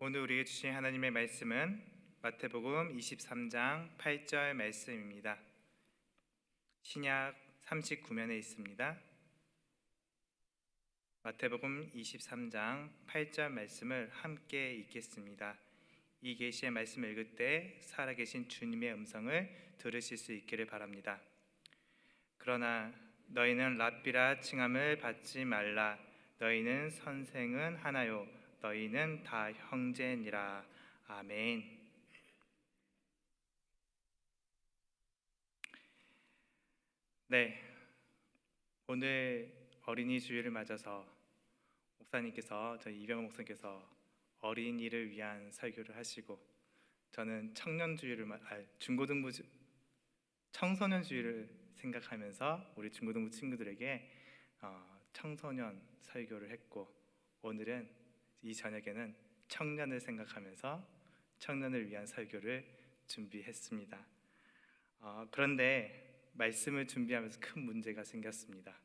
오늘 우리에게 주신 하나님의 말씀은 마태복음 23장 8절 말씀입니다. 신약 39면에 있습니다. 마태복음 23장 8절 말씀을 함께 읽겠습니다. 이 계시의 말씀을 읽을 때 살아계신 주님의 음성을 들으실 수 있기를 바랍니다. 그러나 너희는 랍비라 칭함을 받지 말라. 너희는 선생은 하나요. 너희는 다 형제니라. 아멘. 네, 오늘 어린이 주일을 맞아서 저희 이병헌 목사님께서 어린이를 위한 설교를 하시고, 저는 청소년 주일을 생각하면서 우리 중고등부 친구들에게 청소년 설교를 했고, 오늘은 이 저녁에는 청년을 생각하면서 청년을 위한 설교를 준비했습니다. 그런데 말씀을 준비하면서 큰 문제가 생겼습니다.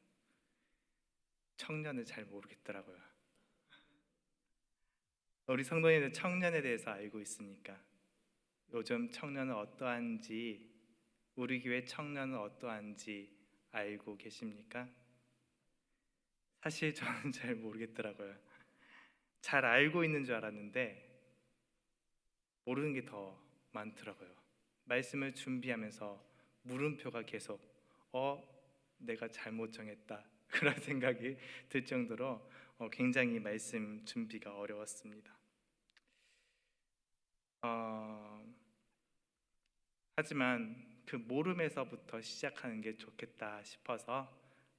청년을 잘 모르겠더라고요. 우리 성도님들 청년에 대해서 알고 있습니까? 요즘 청년은 어떠한지, 우리 교회 청년은 어떠한지 알고 계십니까? 사실 저는 잘 모르겠더라고요. 잘 알고 있는 줄 알았는데 모르는 게 더 많더라고요. 말씀을 준비하면서 물음표가 계속 내가 잘못 정했다 그런 생각이 들 정도로 굉장히 말씀 준비가 어려웠습니다. 하지만 그 모름에서부터 시작하는 게 좋겠다 싶어서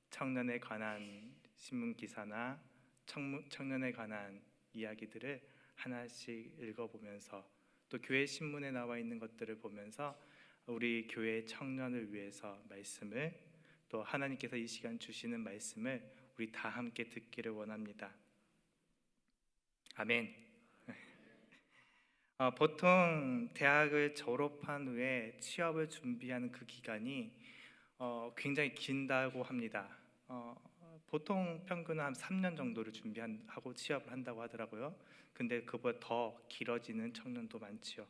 청년에 관한 신문 기사나 청년에 관한 이야기들을 하나씩 읽어보면서, 또 교회 신문에 나와 있는 것들을 보면서 우리 교회 청년을 위해서 말씀을, 또 하나님께서 이 시간 주시는 말씀을 우리 다 함께 듣기를 원합니다. 아멘. 보통 대학을 졸업한 후에 취업을 준비하는 그 기간이 굉장히 긴다고 합니다. 보통 평균은 한 3년 정도를 준비하고 취업을 한다고 하더라고요. 근데 그보다 더 길어지는 청년도 많지요.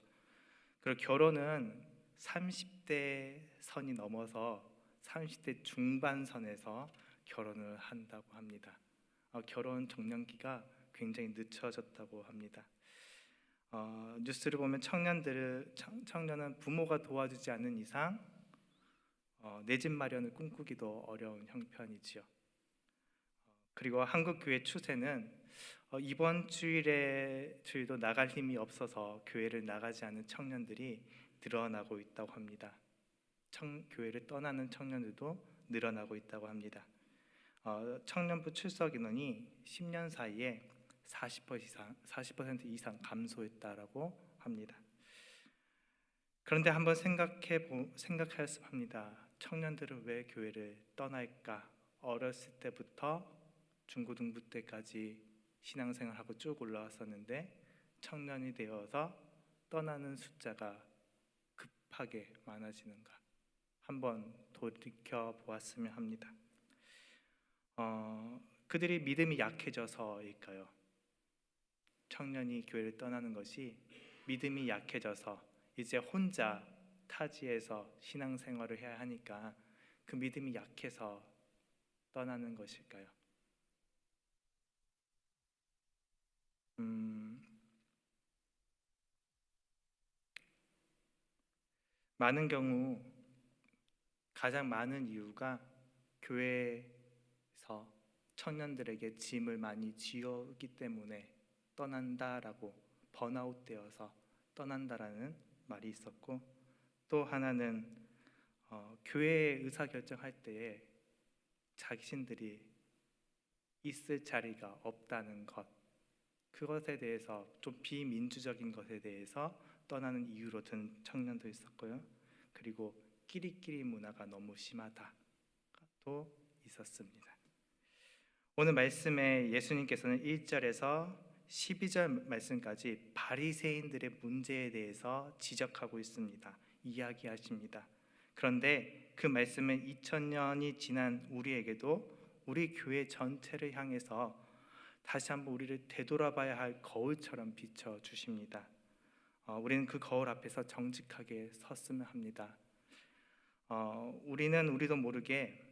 그리고 결혼은 30대 선이 넘어서 30대 중반선에서 결혼을 한다고 합니다. 결혼 적령기가 굉장히 늦춰졌다고 합니다. 뉴스를 보면 청년은 부모가 도와주지 않는 이상 내 집 마련을 꿈꾸기도 어려운 형편이지요. 그리고 한국 교회 추세는 이번 주일도 나갈 힘이 없어서 교회를 나가지 않는 청년들이 늘어나고 있다고 합니다. 교회를 떠나는 청년들도 늘어나고 있다고 합니다. 청년부 출석 인원이 10년 사이에 40% 이상 감소했다라고 합니다. 그런데 한번 생각하였으면 합니다. 청년들은 왜 교회를 떠날까? 어렸을 때부터 중고등부 때까지 신앙생활하고 쭉 올라왔었는데 청년이 되어서 떠나는 숫자가 급하게 많아지는가? 한번 돌이켜 보았으면 합니다. 그들이 믿음이 약해져서일까요? 청년이 교회를 떠나는 것이 믿음이 약해져서 이제 혼자 타지에서 신앙생활을 해야 하니까 그 믿음이 약해서 떠나는 것일까요? 많은 경우 가장 많은 이유가 교회에서 청년들에게 짐을 많이 지었기 때문에 떠난다라고, 번아웃 되어서 떠난다라는 말이 있었고, 또 하나는 교회 의사결정할 때에 자신들이 있을 자리가 없다는 것, 그것에 대해서 좀 비민주적인 것에 대해서 떠나는 이유로 든 청년도 있었고요. 그리고 끼리끼리 문화가 너무 심하다도 있었습니다. 오늘 말씀에 예수님께서는 1절에서 12절 말씀까지 바리새인들의 문제에 대해서 지적하고 있습니다. 이야기하십니다. 그런데 그 말씀은 2000년이 지난 우리에게도, 우리 교회 전체를 향해서 다시 한번 우리를 되돌아봐야 할 거울처럼 비춰주십니다. 우리는 그 거울 앞에서 정직하게 섰으면 합니다. 우리도 모르게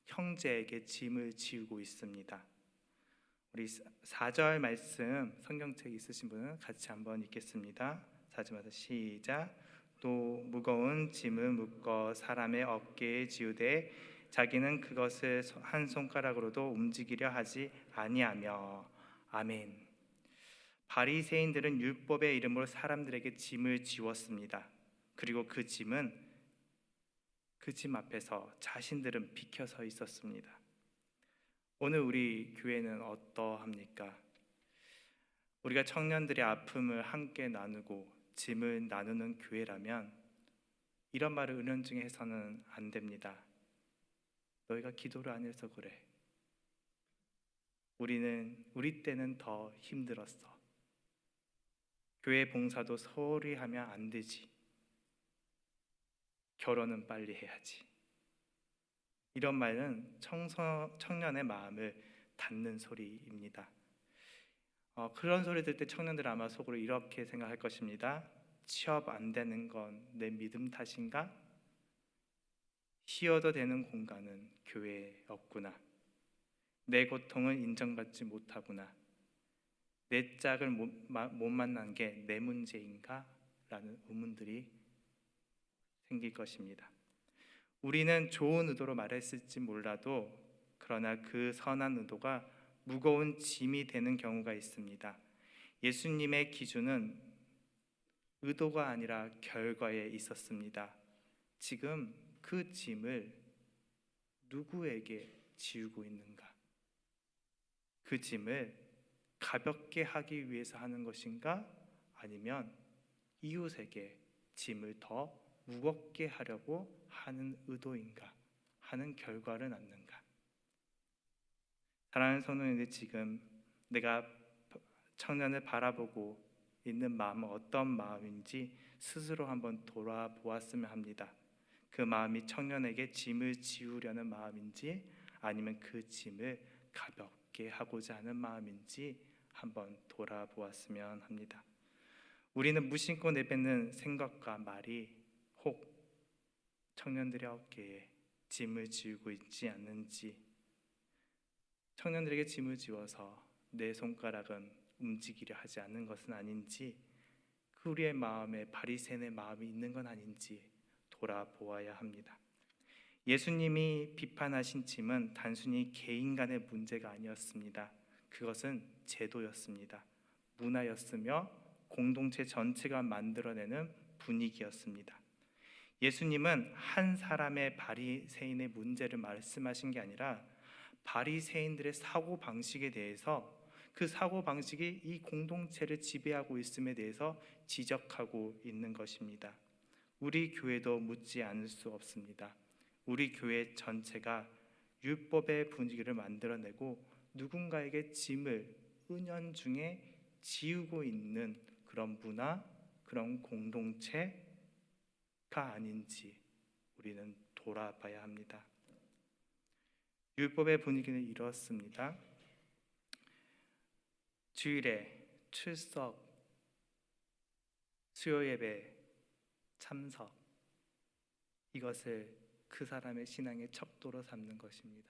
형제에게 짐을 지우고 있습니다. 우리 4절 말씀 성경책 있으신 분은 같이 한번 읽겠습니다. 4절마다 시작. 또 무거운 짐을 묶어 사람의 어깨에 지우되 자기는 그것을 한 손가락으로도 움직이려 하지 아니하며. 아멘. 바리새인들은 율법의 이름으로 사람들에게 짐을 지웠습니다. 그리고 그 짐 앞에서 자신들은 비켜서 있었습니다. 오늘 우리 교회는 어떠합니까? 우리가 청년들의 아픔을 함께 나누고 짐을 나누는 교회라면 이런 말을 은연중에 해서는 안 됩니다. 너희가 기도를 안 해서 그래. 우리 때는 더 힘들었어. 교회 봉사도 소홀히 하면 안 되지. 결혼은 빨리 해야지. 이런 말은 청년의 마음을 닫는 소리입니다. 그런 소리 들을 때 청년들 아마 속으로 이렇게 생각할 것입니다. 취업 안 되는 건 내 믿음 탓인가? 쉬어도 되는 공간은 교회에 없구나. 내 고통은 인정받지 못하구나. 내 짝을 못 만난 게 내 문제인가? 라는 의문들이 생길 것입니다. 우리는 좋은 의도로 말했을지 몰라도 그러나 그 선한 의도가 무거운 짐이 되는 경우가 있습니다. 예수님의 기준은 의도가 아니라 결과에 있었습니다. 지금 그 짐을 누구에게 지우고 있는가? 그 짐을 가볍게 하기 위해서 하는 것인가? 아니면 이웃에게 짐을 더 무겁게 하려고 하는 의도인가? 하는 결과를 낳는가? 사랑하는 성도님들, 지금 내가 청년을 바라보고 있는 마음은 어떤 마음인지 스스로 한번 돌아보았으면 합니다. 그 마음이 청년에게 짐을 지우려는 마음인지 아니면 그 짐을 가볍게 하고자 하는 마음인지 한번 돌아보았으면 합니다. 우리는 무심코 내뱉는 생각과 말이 혹 청년들의 어깨에 짐을 지우고 있지 않는지, 청년들에게 짐을 지워서 내 손가락은 움직이려 하지 않는 것은 아닌지, 그 우리의 마음에 바리새인의 마음이 있는 건 아닌지 돌아보아야 합니다. 예수님이 비판하신 짐은 단순히 개인 간의 문제가 아니었습니다. 그것은 제도였습니다. 문화였으며 공동체 전체가 만들어내는 분위기였습니다. 예수님은 한 사람의 바리새인의 문제를 말씀하신 게 아니라 바리새인들의 사고방식에 대해서, 그 사고방식이 이 공동체를 지배하고 있음에 대해서 지적하고 있는 것입니다. 우리 교회도 묻지 않을 수 없습니다. 우리 교회 전체가 율법의 분위기를 만들어내고 누군가에게 짐을 은연중에 지우고 있는 그런 문화, 그런 공동체가 아닌지 우리는 돌아봐야 합니다. 율법의 분위기는 이렇습니다. 주일에 출석, 수요예배 참석, 이것을 그 사람의 신앙의 척도로 삼는 것입니다.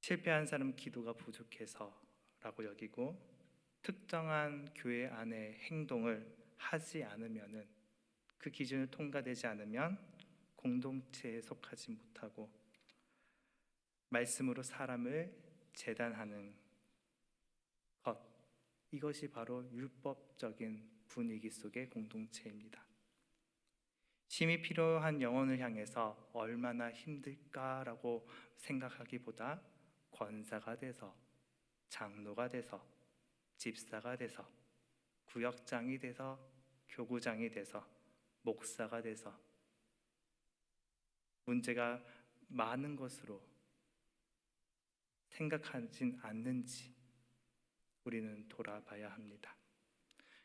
실패한 사람 기도가 부족해서라고 여기고 특정한 교회 안의 행동을 하지 않으면은, 그 기준을 통과되지 않으면 공동체에 속하지 못하고 말씀으로 사람을 재단하는 것, 이것이 바로 율법적인 분위기 속의 공동체입니다. 심히 필요한 영혼을 향해서 얼마나 힘들까라고 생각하기보다 권사가 돼서, 장로가 돼서, 집사가 돼서, 구역장이 돼서, 교구장이 돼서, 목사가 돼서 문제가 많은 것으로 생각하진 않는지 우리는 돌아봐야 합니다.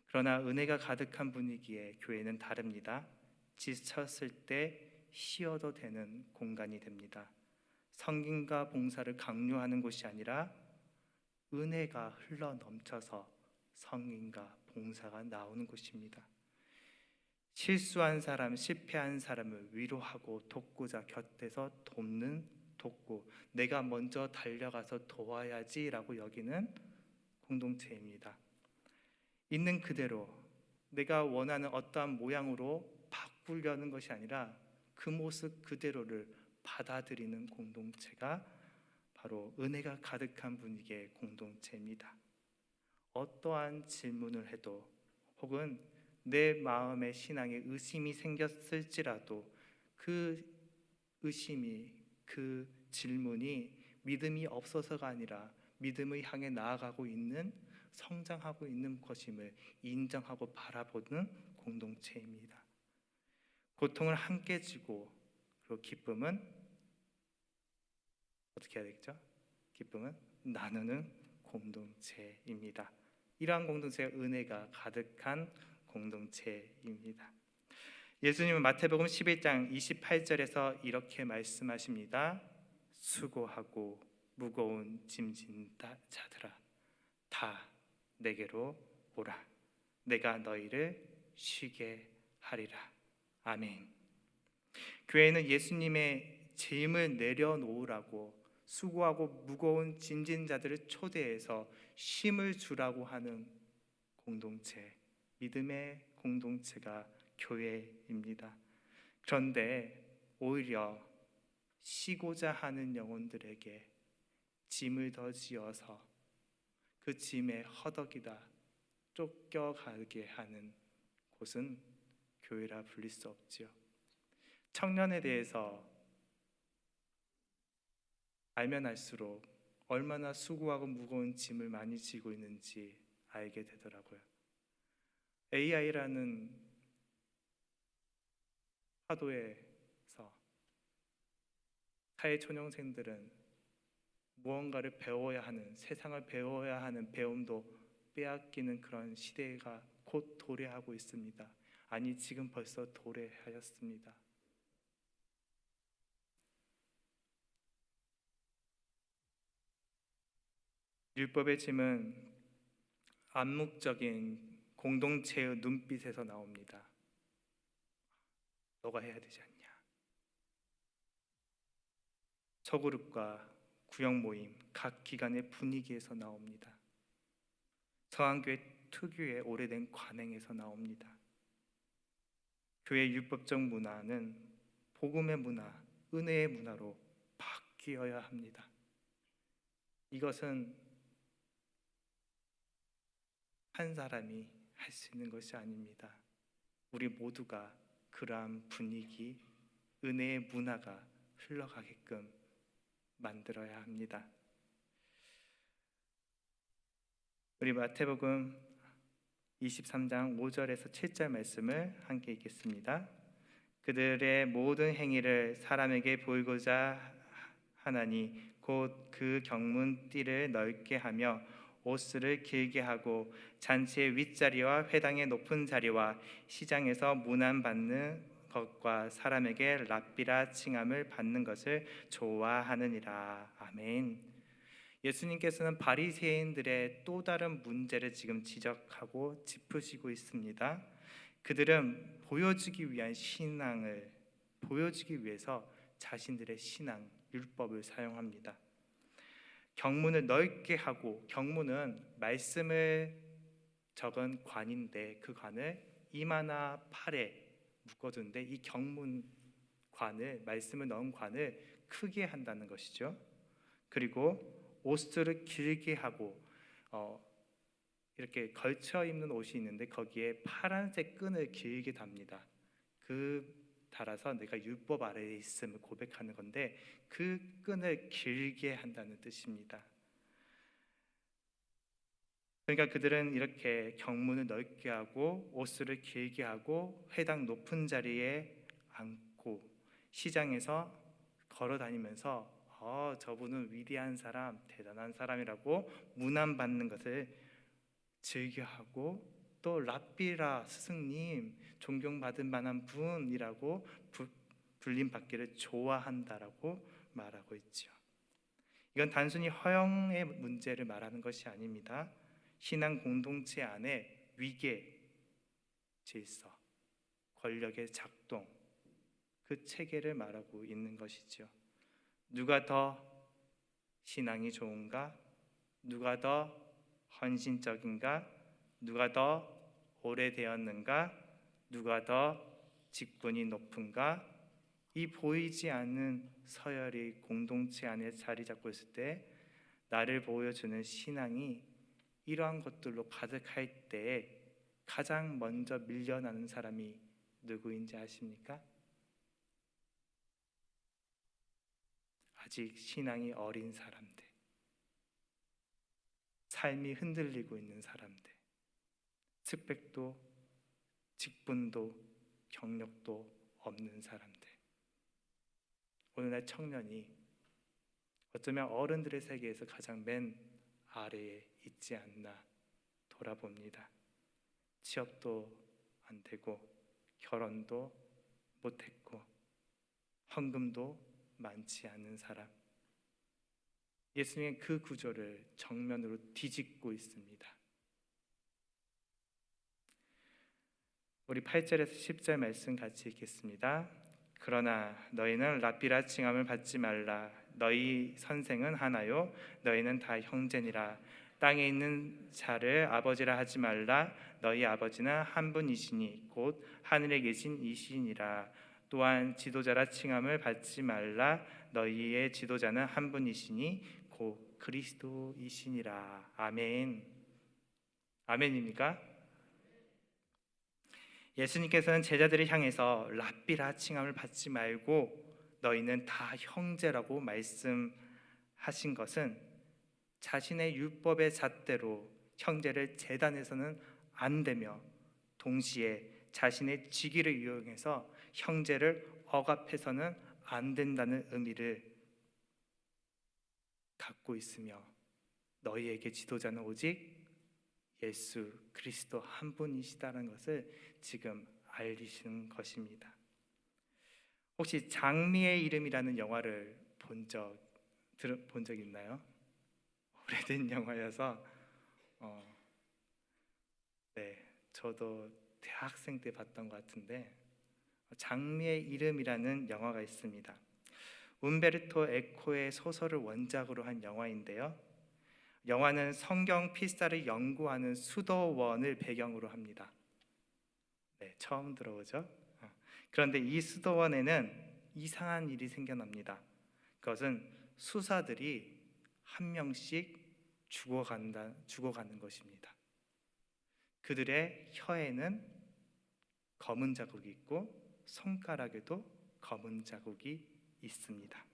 그러나 은혜가 가득한 분위기에 교회는 다릅니다. 지쳤을 때 쉬어도 되는 공간이 됩니다. 성김과 봉사를 강요하는 곳이 아니라 은혜가 흘러 넘쳐서 성김과 봉사가 나오는 곳입니다. 실수한 사람, 실패한 사람을 위로하고 돕고자 곁에서 돕고 내가 먼저 달려가서 도와야지라고 여기는 공동체입니다. 있는 그대로 내가 원하는 어떠한 모양으로 바꾸려는 것이 아니라 그 모습 그대로를 받아들이는 공동체가 바로 은혜가 가득한 분위기의 공동체입니다. 어떠한 질문을 해도 혹은 내 마음의 신앙에 의심이 생겼을지라도 그 의심이, 그 질문이 믿음이 없어서가 아니라 믿음을 향해 나아가고 있는, 성장하고 있는 것임을 인정하고 바라보는 공동체입니다. 고통을 함께 지고 그리고 기쁨은 어떻게 해야 되겠죠? 기쁨은 나누는 공동체입니다. 이러한 공동체가 은혜가 가득한 공동체입니다. 예수님은 마태복음 11장 28절에서 이렇게 말씀하십니다. 수고하고 무거운 짐진 자들아 다 내게로 오라. 내가 너희를 쉬게 하리라. 아멘. 교회는 예수님의 짐을 내려놓으라고 수고하고 무거운 짐진 자들을 초대해서 쉼을 주라고 하는 공동체, 믿음의 공동체가 교회입니다. 그런데 오히려 쉬고자 하는 영혼들에게 짐을 더 지어서 그 짐에 허덕이다 쫓겨가게 하는 곳은 교회라 불릴 수 없지요. 청년에 대해서 알면 알수록 얼마나 수고하고 무거운 짐을 많이 지고 있는지 알게 되더라고요. AI라는 파도에서 사회초년생들은 무언가를 배워야 하는, 세상을 배워야 하는 배움도 빼앗기는 그런 시대가 곧 도래하고 있습니다. 아니, 지금 벌써 도래하였습니다. 율법의 짐은 암묵적인 공동체의 눈빛에서 나옵니다. 너가 해야 되지 않냐. 소그룹과 구역 모임, 각 기관의 분위기에서 나옵니다. 서한교회 특유의 오래된 관행에서 나옵니다. 교회 율법적 문화는 복음의 문화, 은혜의 문화로 바뀌어야 합니다. 이것은 한 사람이 할 수 있는 것이 아닙니다. 우리 모두가 그러한 분위기, 은혜의 문화가 흘러가게끔 만들어야 합니다. 우리 마태복음 23장 5절에서 7절 말씀을 함께 읽겠습니다. 그들의 모든 행위를 사람에게 보이고자 하나니 곧 그 경문띠를 넓게 하며 옷을 길게 하고 잔치의 윗자리와 회당의 높은 자리와 시장에서 문안받는 것과 사람에게 랍비라 칭함을 받는 것을 좋아하느니라. 아멘. 예수님께서는 바리새인들의 또 다른 문제를 지금 지적하고 짚으시고 있습니다. 그들은 보여주기 위한 신앙을 보여주기 위해서 자신들의 신앙, 율법을 사용합니다. 경문을 넓게 하고, 경문은 말씀을 적은 관인데 그 관을 이마나 팔에 묶어두는데 이 경문관을, 말씀을 넣은 관을 크게 한다는 것이죠. 그리고 옷을 길게 하고 이렇게 걸쳐 입는 옷이 있는데 거기에 파란색 끈을 길게 답니다. 달아서 내가 율법 아래에 있음을 고백하는 건데 그 끈을 길게 한다는 뜻입니다. 그러니까 그들은 이렇게 경문을 넓게 하고 옷을 길게 하고 회당 높은 자리에 앉고 시장에서 걸어 다니면서 저분은 위대한 사람, 대단한 사람이라고 문안받는 것을 즐겨하고 또 랍비라 스승님, 존경받을 만한 분이라고 불림받기를 좋아한다라고 말하고 있죠. 이건 단순히 허영의 문제를 말하는 것이 아닙니다. 신앙 공동체 안에 위계, 질서, 권력의 작동, 그 체계를 말하고 있는 것이죠. 누가 더 신앙이 좋은가? 누가 더 헌신적인가? 누가 더 오래되었는가? 누가 더 직분이 높은가? 이 보이지 않는 서열이 공동체 안에 자리 잡고 있을 때 나를 보여주는 신앙이 이러한 것들로 가득할 때에 가장 먼저 밀려나는 사람이 누구인지 아십니까? 아직 신앙이 어린 사람들, 삶이 흔들리고 있는 사람들, 스펙도 직분도 경력도 없는 사람들. 오늘날 청년이 어쩌면 어른들의 세계에서 가장 맨 아래에 있지 않나 돌아봅니다. 취업도 안 되고 결혼도 못했고 헌금도 많지 않은 사람. 예수님은 그 구조를 정면으로 뒤집고 있습니다. 우리 8절에서 10절 말씀 같이 읽겠습니다. 그러나 너희는 랍비라 칭함을 받지 말라. 너희 선생은 하나요 너희는 다 형제니라. 땅에 있는 자를 아버지라 하지 말라. 너희 아버지는 한 분이시니 곧 하늘에 계신 이시니라. 또한 지도자라 칭함을 받지 말라. 너희의 지도자는 한 분이시니 곧 그리스도이시니라. 아멘. 아멘입니까? 예수님께서는 제자들을 향해서 랍비라 칭함을 받지 말고 너희는 다 형제라고 말씀하신 것은 자신의 율법의 잣대로 형제를 제단해서는 안 되며 동시에 자신의 직위를 이용해서 형제를 억압해서는 안 된다는 의미를 갖고 있으며 너희에게 지도자는 오직 예수 그리스도 한 분이시다는 것을 지금 알리시는 것입니다. 혹시 장미의 이름이라는 영화를 본 적 있나요? 오래된 영화여서 네, 저도 대학생 때 봤던 것 같은데 장미의 이름이라는 영화가 있습니다. 움베르토 에코의 소설을 원작으로 한 영화인데요. 영화는 성경 필사를 연구하는 수도원을 배경으로 합니다. 네, 처음 들어오죠? 그런데 이 수도원에는 이상한 일이 생겨납니다. 그것은 수사들이 한 명씩 죽어가는 것입니다. 그들의 혀에는 검은 자국이 있고 손가락에도 검은 자국이 있습니다.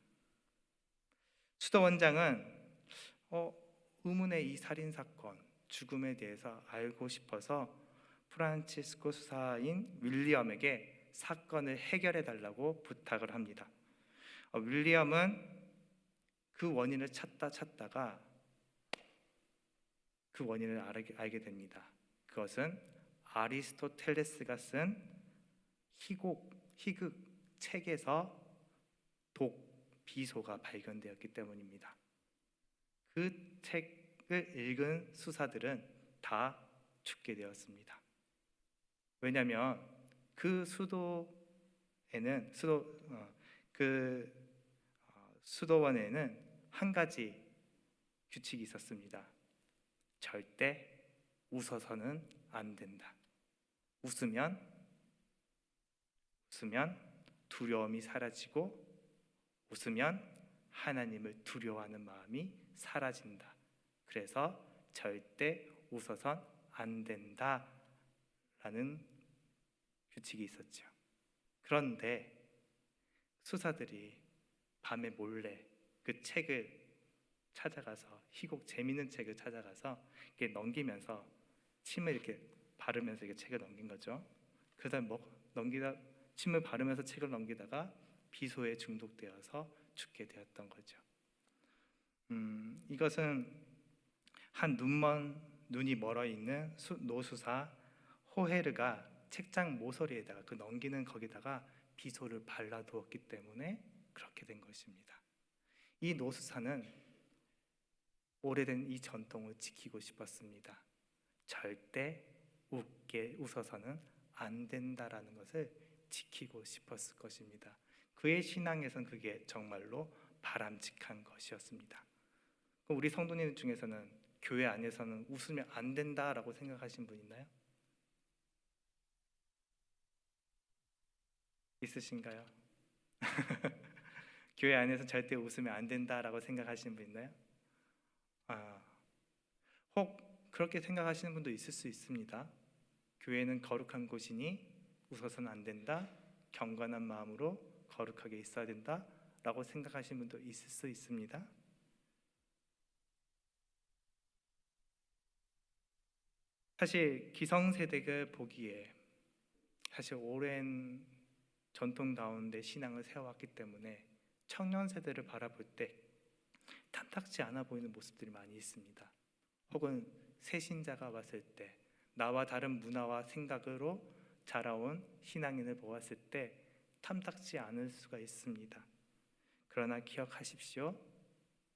수도원장은 의문의 이 살인사건, 죽음에 대해서 알고 싶어서 프란치스코 수사인 윌리엄에게 사건을 해결해 달라고 부탁을 합니다. 윌리엄은 그 원인을 찾다가 그 원인을 알게 됩니다. 그것은 아리스토텔레스가 쓴 희극 책에서 비소가 발견되었기 때문입니다. 그 책을 읽은 수사들은 다 죽게 되었습니다. 왜냐하면 그 수도원에는 한 가지 규칙이 있었습니다. 절대 웃어서는 안 된다. 웃으면 두려움이 사라지고 웃으면 하나님을 두려워하는 마음이 사라진다. 그래서 절대 웃어선 안 된다라는 규칙이 있었죠. 그런데 수사들이 밤에 몰래 그 책을 찾아가서 재미있는 책을 찾아가서 이렇게 넘기면서 침을 이렇게 바르면서 이렇게 책을 넘긴 거죠. 그러다 침을 바르면서 책을 넘기다가 비소에 중독되어서 죽게 되었던 거죠. 이것은 한 눈이 멀어 있는 노수사 호헤르가 책장 모서리에다가 그 넘기는 거기다가 비소를 발라두었기 때문에 그렇게 된 것입니다. 이 노수사는 오래된 이 전통을 지키고 싶었습니다. 절대 웃어서는 안 된다라는 것을 지키고 싶었을 것입니다. 그의 신앙에선 그게 정말로 바람직한 것이었습니다. 우리 성도님 중에서는 교회 안에서는 웃으면 안 된다라고 생각하시는 분 있나요? 있으신가요? 교회 안에서 절대 웃으면 안 된다라고 생각하시는 분 있나요? 혹 그렇게 생각하시는 분도 있을 수 있습니다. 교회는 거룩한 곳이니 웃어서는 안 된다, 경건한 마음으로 거룩하게 있어야 된다 라고 생각하시는 분도 있을 수 있습니다. 사실 기성세대가 보기에 사실 오랜 전통 가운데 신앙을 세워왔기 때문에 청년 세대를 바라볼 때 탐탁지 않아 보이는 모습들이 많이 있습니다. 혹은 새신자가 왔을 때 나와 다른 문화와 생각으로 자라온 신앙인을 보았을 때 탐탁지 않을 수가 있습니다. 그러나 기억하십시오.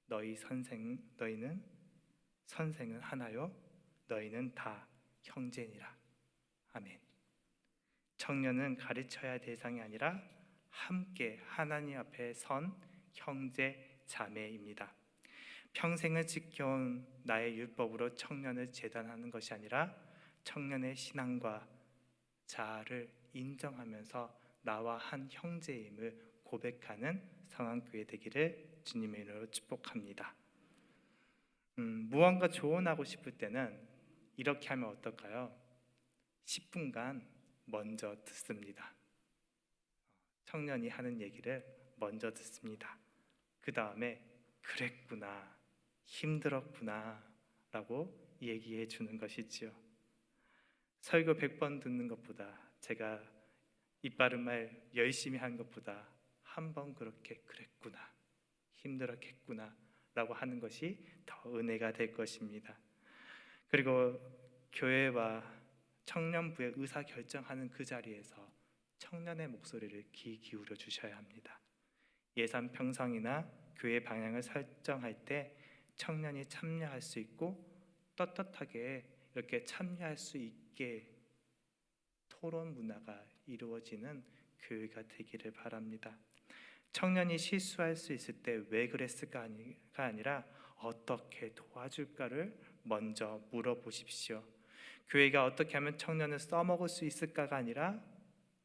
너희는 선생은 하나요 너희는 다 형제니라. 아멘. 청년은 가르쳐야 할 대상이 아니라 함께 하나님 앞에 선 형제 자매입니다. 평생을 지켜온 나의 율법으로 청년을 제단하는 것이 아니라 청년의 신앙과 자아를 인정하면서 나와 한 형제임을 고백하는 성안교회 되기를 주님의 이름으로 축복합니다. 무언가 조언하고 싶을 때는 이렇게 하면 어떨까요? 10분간 먼저 듣습니다. 청년이 하는 얘기를 먼저 듣습니다. 그 다음에 그랬구나, 힘들었구나 라고 얘기해 주는 것이지요. 설교 100번 듣는 것보다 제가 입 바른 말 열심히 한 것보다 한 번 그렇게 그랬구나, 힘들었겠구나 라고 하는 것이 더 은혜가 될 것입니다. 그리고 교회와 청년부의 의사결정하는 그 자리에서 청년의 목소리를 귀 기울여 주셔야 합니다. 예산 편성이나 교회 방향을 설정할 때 청년이 참여할 수 있고 떳떳하게 이렇게 참여할 수 있게 토론 문화가 이루어지는 교회가 되기를 바랍니다. 청년이 실수할 수 있을 때 왜 그랬을까가 아니라 어떻게 도와줄까를 먼저 물어보십시오. 교회가 어떻게 하면 청년을 써먹을 수 있을까가 아니라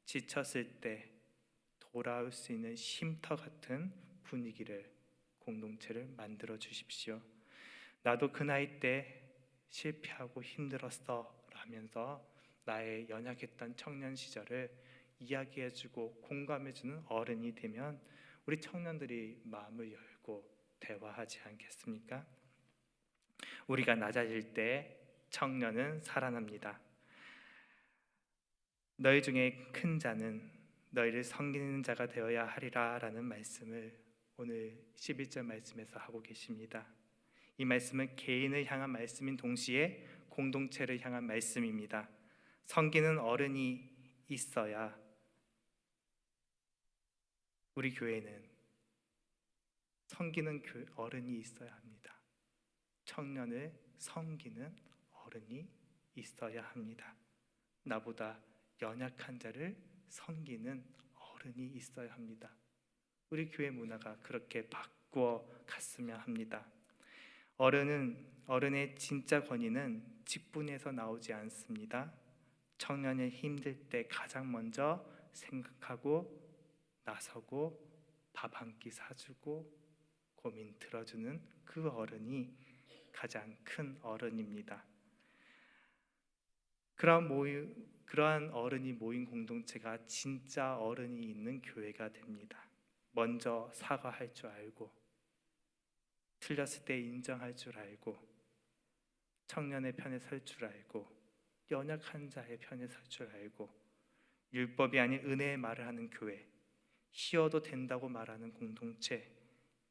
지쳤을 때 돌아올 수 있는 쉼터 같은 분위기를, 공동체를 만들어 주십시오. 나도 그 나이 때 실패하고 힘들었어 라면서 나의 연약했던 청년 시절을 이야기해주고 공감해주는 어른이 되면 우리 청년들이 마음을 열고 대화하지 않겠습니까? 우리가 낮아질 때 청년은 살아납니다. 너희 중에 큰 자는 너희를 섬기는 자가 되어야 하리라 라는 말씀을 오늘 11절 말씀에서 하고 계십니다. 이 말씀은 개인을 향한 말씀인 동시에 공동체를 향한 말씀입니다. 섬기는 어른이 있어야 우리 교회는 섬기는 어른이 있어야 합니다. 청년을 섬기는 어른이 있어야 합니다. 나보다 연약한 자를 섬기는 어른이 있어야 합니다. 우리 교회 문화가 그렇게 바꾸어 갔으면 합니다. 어른의 진짜 권위는 직분에서 나오지 않습니다. 청년이 힘들 때 가장 먼저 생각하고 나서고 밥 한 끼 사주고 고민 들어주는 그 어른이 가장 큰 어른입니다. 그러한 어른이 모인 공동체가 진짜 어른이 있는 교회가 됩니다. 먼저 사과할 줄 알고, 틀렸을 때 인정할 줄 알고, 청년의 편에 설 줄 알고, 연약한 자의 편에 설 줄 알고, 율법이 아닌 은혜의 말을 하는 교회, 쉬어도 된다고 말하는 공동체,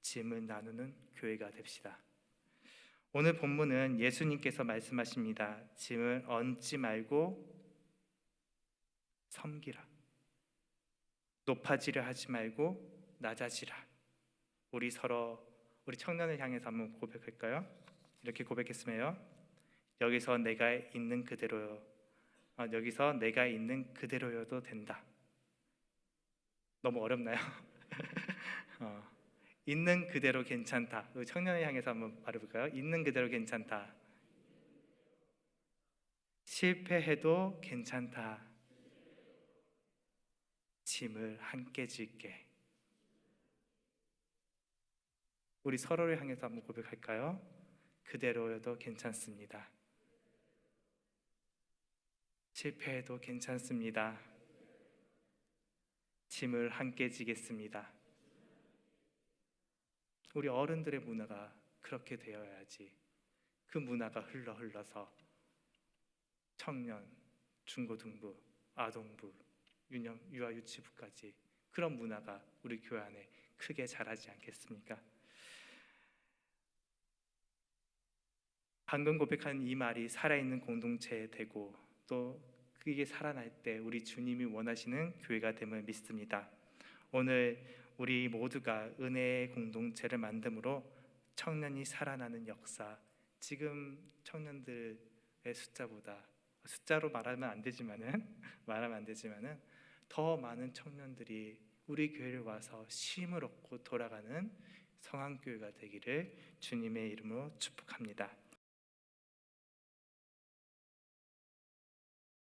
짐을 나누는 교회가 됩시다. 오늘 본문은 예수님께서 말씀하십니다. 짐을 얹지 말고 섬기라. 높아지려 하지 말고 낮아지라. 우리 서로 우리 청년을 향해서 한번 고백할까요? 이렇게 고백했으면요. 여기서 내가 있는 그대로, 여기서 내가 있는 그대로여도 된다. 너무 어렵나요? 어, 있는 그대로 괜찮다. 우리 청년을 향해서 한번 말해볼까요? 있는 그대로 괜찮다. 실패해도 괜찮다. 짐을 함께 질게. 우리 서로를 향해서 한번 고백할까요? 그대로여도 괜찮습니다. 실패해도 괜찮습니다. 짐을 함께 지겠습니다. 우리 어른들의 문화가 그렇게 되어야지. 그 문화가 흘러서 청년, 중고등부, 아동부, 유아 유치부까지 그런 문화가 우리 교회 안에 크게 자라지 않겠습니까? 방금 고백한 이 말이 살아있는 공동체 되고 또 그게 살아날 때 우리 주님이 원하시는 교회가 됨을 믿습니다. 오늘 우리 모두가 은혜의 공동체를 만듦으로 청년이 살아나는 역사, 지금 청년들의 숫자보다, 숫자로 말하면 안 되지만은 더 많은 청년들이 우리 교회를 와서 쉼을 얻고 돌아가는 성안교회가 되기를 주님의 이름으로 축복합니다.